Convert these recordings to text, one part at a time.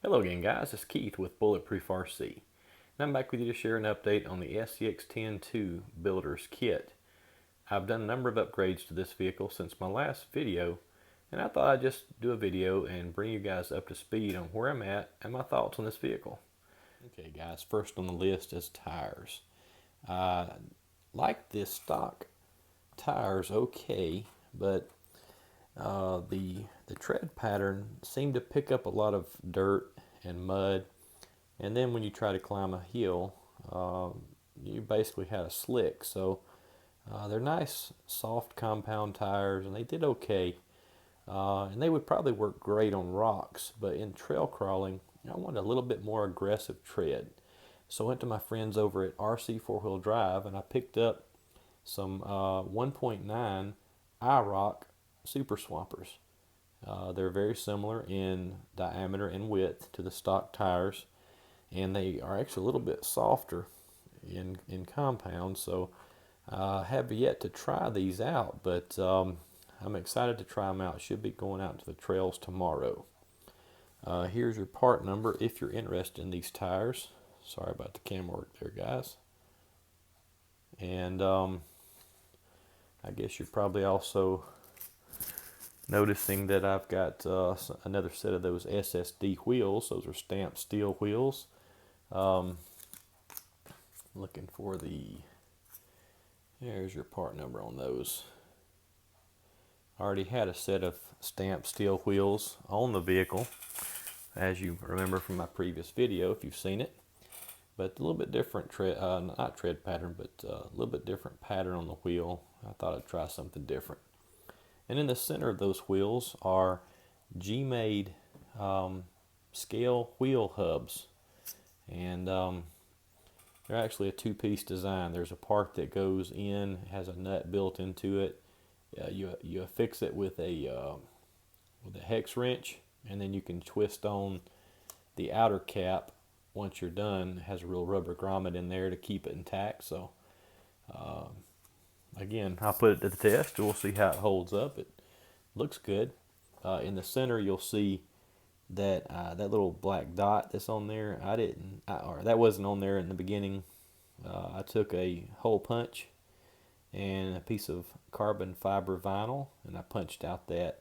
Hello again guys, it's Keith with Bulletproof RC. And I'm back with you to share an update on the SCX10 Builder's Kit. I've done a number of upgrades to this vehicle since my last video, and I thought I'd just do a video and bring you guys up to speed on where I'm at and my thoughts on this vehicle. Okay guys, first on the list is tires. I like this stock tires okay, but the tread pattern seemed to pick up a lot of dirt and mud, and then when you try to climb a hill, you basically had a slick. So they're nice soft compound tires and they did okay, and they would probably work great on rocks, but in trail crawling I wanted a little bit more aggressive tread. So I went to my friends over at RC 4-Wheel Drive and I picked up some 1.9 iRock Super Swampers. They're very similar in diameter and width to the stock tires, and they are actually a little bit softer in compound. So I have yet to try these out, but I'm excited to try them out. Should be going out to the trails tomorrow. Here's your part number if you're interested in these tires. Sorry about the camera work there, guys. And I guess you're probably also noticing that I've got another set of those SSD wheels. Those are stamped steel wheels. Looking for there's your part number on those. I already had a set of stamped steel wheels on the vehicle, as you remember from my previous video if you've seen it. But a little bit different not tread pattern, but a little bit different pattern on the wheel. I thought I'd try something different. And in the center of those wheels are G-made scale wheel hubs. And they're actually a two-piece design. There's a part that goes in, has a nut built into it. You affix it with a hex wrench, and then you can twist on the outer cap. Once you're done, it has a real rubber grommet in there to keep it intact. So again, I'll put it to the test. We'll see how it holds up. It looks good. In the center, you'll see that that little black dot that's on there. Or that wasn't on there in the beginning. I took a hole punch and a piece of carbon fiber vinyl, and I punched out that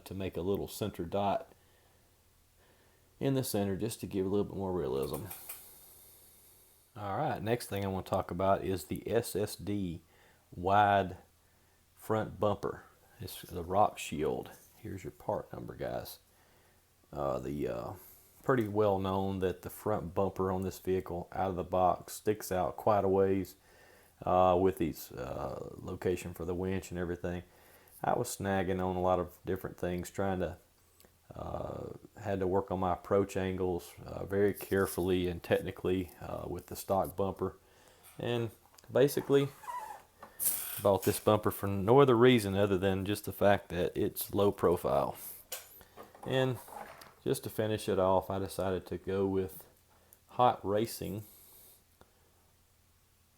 to make a little center dot in the center, just to give a little bit more realism. Alright, next thing I want to talk about is the SSD wide front bumper. It's the rock shield. Here's your part number, guys. Pretty well known that the front bumper on this vehicle out of the box sticks out quite a ways with these location for the winch and everything. I was snagging on a lot of different things, trying to had to work on my approach angles very carefully and technically with the stock bumper, and basically bought this bumper for no other reason other than just the fact that it's low profile. And just to finish it off, I decided to go with Hot Racing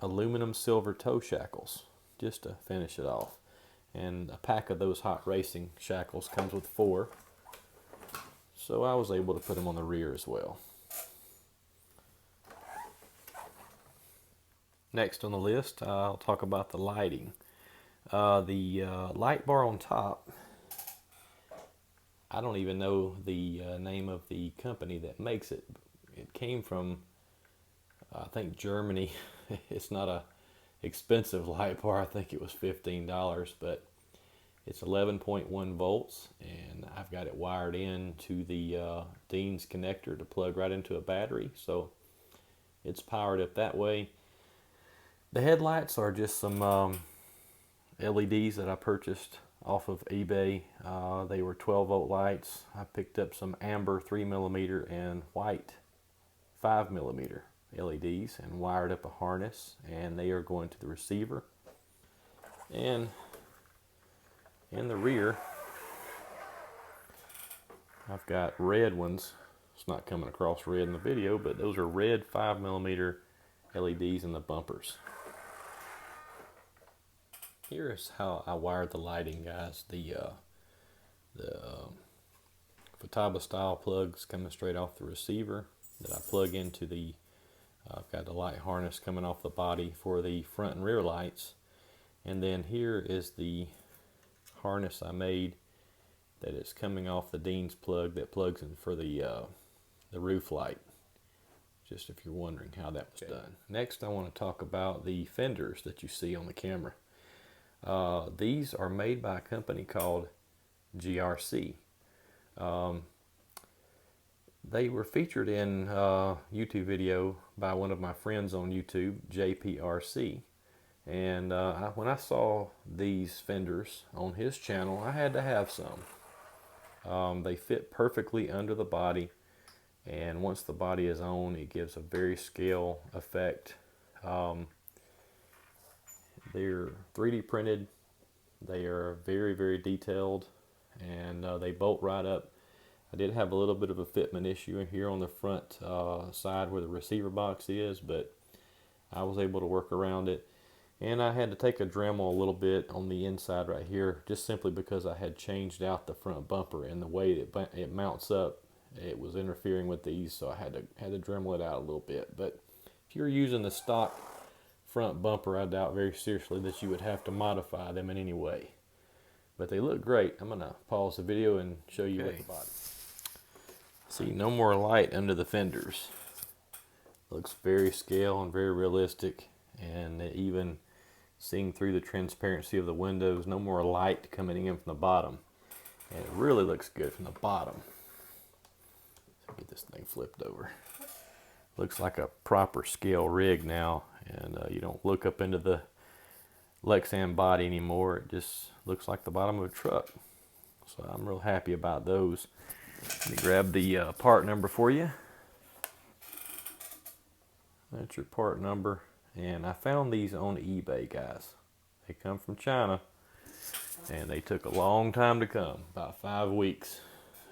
aluminum silver toe shackles just to finish it off. And a pack of those Hot Racing shackles comes with 4. So I was able to put them on the rear as well. Next on the list, I'll talk about the lighting. The light bar on top, I don't even know the name of the company that makes it. It came from, I think, Germany. It's not a expensive light bar. I think it was $15, but it's 11.1 volts, and I've got it wired in to the Dean's connector to plug right into a battery, so it's powered up that way. The headlights are just some LEDs that I purchased off of eBay. They were 12-volt lights. I picked up some amber 3mm and white 5mm LEDs and wired up a harness, and they are going to the receiver. And in the rear, I've got red ones. It's not coming across red in the video, but those are red 5mm LEDs in the bumpers. Here's how I wired the lighting, guys. The Futaba style plugs coming straight off the receiver that I plug into the, I've got the light harness coming off the body for the front and rear lights. And then here is the harness I made that is coming off the Dean's plug that plugs in for the roof light. Just if you're wondering how that was done. Next I want to talk about the fenders that you see on the camera. These are made by a company called GRC. They were featured in a YouTube video by one of my friends on YouTube, JPRC. And when I saw these fenders on his channel, I had to have some. They fit perfectly under the body, and once the body is on, it gives a very scale effect. They're 3D printed, they are very, very detailed, and they bolt right up. I did have a little bit of a fitment issue in here on the front side where the receiver box is, but I was able to work around it. And I had to take a Dremel a little bit on the inside right here, just simply because I had changed out the front bumper, and the way that it mounts up, it was interfering with these, so I had to Dremel it out a little bit. But if you're using the stock front bumper, I doubt very seriously that you would have to modify them in any way. But they look great. I'm gonna pause the video and show you with the body. See, no more light under the fenders. Looks very scale and very realistic, and even seeing through the transparency of the windows, no more light coming in from the bottom, and it really looks good from the bottom. So get this thing flipped over. Looks like a proper scale rig now, and you don't look up into the Lexan body anymore. It just looks like the bottom of a truck. So I'm real happy about those. Let me grab the part number for you. That's your part number. And I found these on eBay, guys. They come from China, and they took a long time to come, about 5 weeks,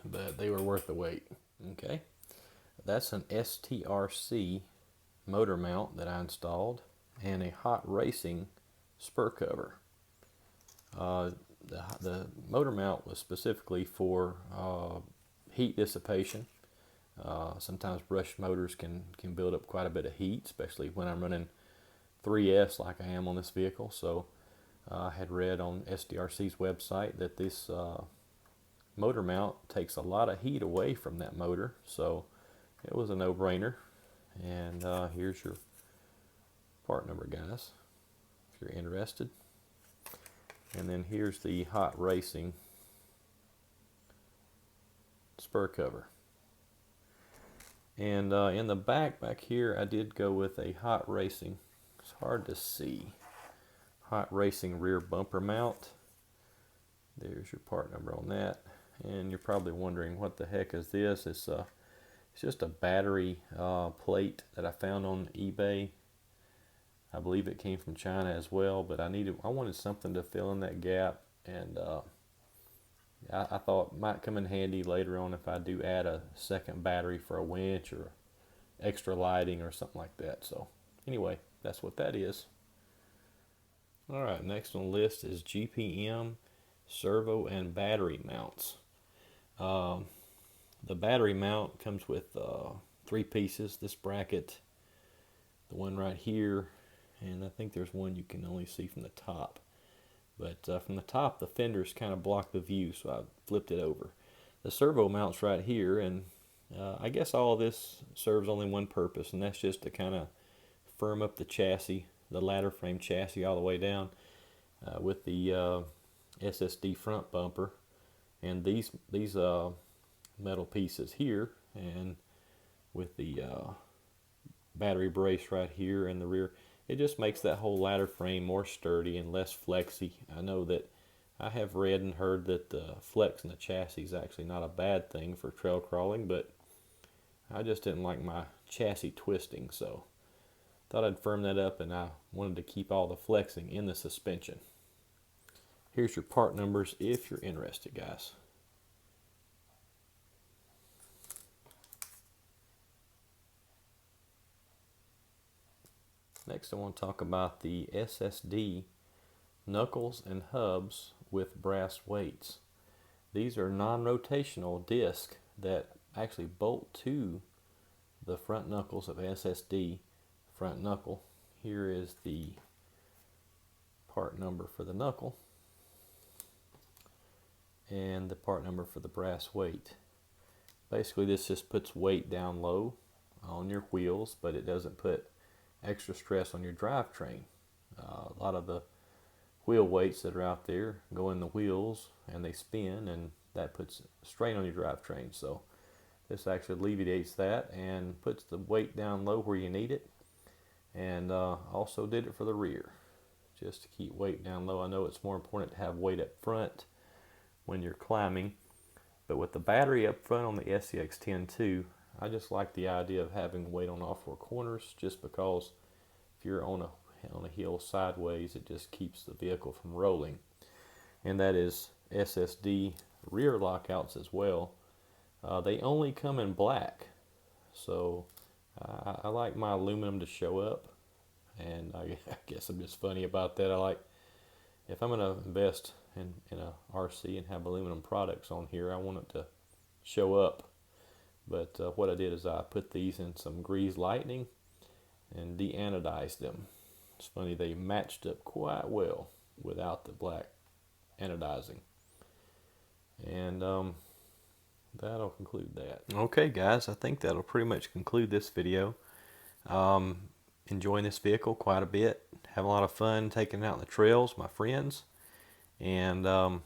but they were worth the wait. Okay, that's an STRC motor mount that I installed, and a hot racing spur cover. The motor mount was specifically for heat dissipation. Sometimes brushed motors can build up quite a bit of heat, especially when I'm running 3S like I am on this vehicle. So I had read on SDRC's website that this motor mount takes a lot of heat away from that motor, so it was a no-brainer. And here's your part number, guys, if you're interested. And then here's the hot racing spur cover. And in the back here, I did go with a hot racing, it's hard to see, hot racing rear bumper mount. There's your part number on that. And you're probably wondering, what the heck is this? It's just a battery plate that I found on eBay. I believe it came from China as well, but I wanted something to fill in that gap, and I thought it might come in handy later on if I do add a second battery for a winch or extra lighting or something like that. So anyway, that's what that is. Alright, next on the list is GPM, servo, and battery mounts. The battery mount comes with 3 pieces. This bracket, the one right here, and I think there's one you can only see from the top. But from the top, the fenders kind of block the view, so I flipped it over. The servo mounts right here, and I guess all of this serves only one purpose, and that's just to kind of firm up the chassis, the ladder frame chassis all the way down with the SSD front bumper, and these metal pieces here, and with the battery brace right here in the rear. It just makes that whole ladder frame more sturdy and less flexy. I know that I have read and heard that the flex in the chassis is actually not a bad thing for trail crawling, but I just didn't like my chassis twisting, so thought I'd firm that up, and I wanted to keep all the flexing in the suspension. Here's your part numbers if you're interested, guys. Next I want to talk about the SSD knuckles and hubs with brass weights. These are non-rotational discs that actually bolt to the front knuckles of SSD front knuckle. Here is the part number for the knuckle and the part number for the brass weight. Basically this just puts weight down low on your wheels, but it doesn't put extra stress on your drivetrain. A lot of the wheel weights that are out there go in the wheels and they spin, and that puts strain on your drivetrain. So this actually alleviates that and puts the weight down low where you need it, and also did it for the rear just to keep weight down low. I know it's more important to have weight up front when you're climbing, but with the battery up front on the SCX10 too, I just like the idea of having weight on all four corners, just because if you're on a hill sideways, it just keeps the vehicle from rolling. And that is SSD rear lockouts as well. They only come in black, so I like my aluminum to show up, and I guess I'm just funny about that. I like, if I'm going to invest in a RC and have aluminum products on here, I want it to show up. But what I did is I put these in some greased lightning and de-anodized them. It's funny, they matched up quite well without the black anodizing. And that'll conclude that. Okay guys, I think that'll pretty much conclude this video. Enjoying this vehicle quite a bit, having a lot of fun taking it out on the trails, my friends, and I'm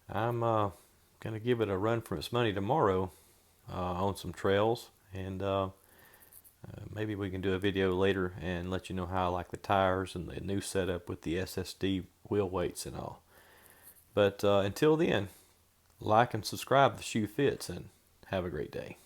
gonna give it a run for its money tomorrow on some trails, and maybe we can do a video later and let you know how I like the tires and the new setup with the SSD wheel weights and all. But until then, like and subscribe if the shoe fits, and have a great day.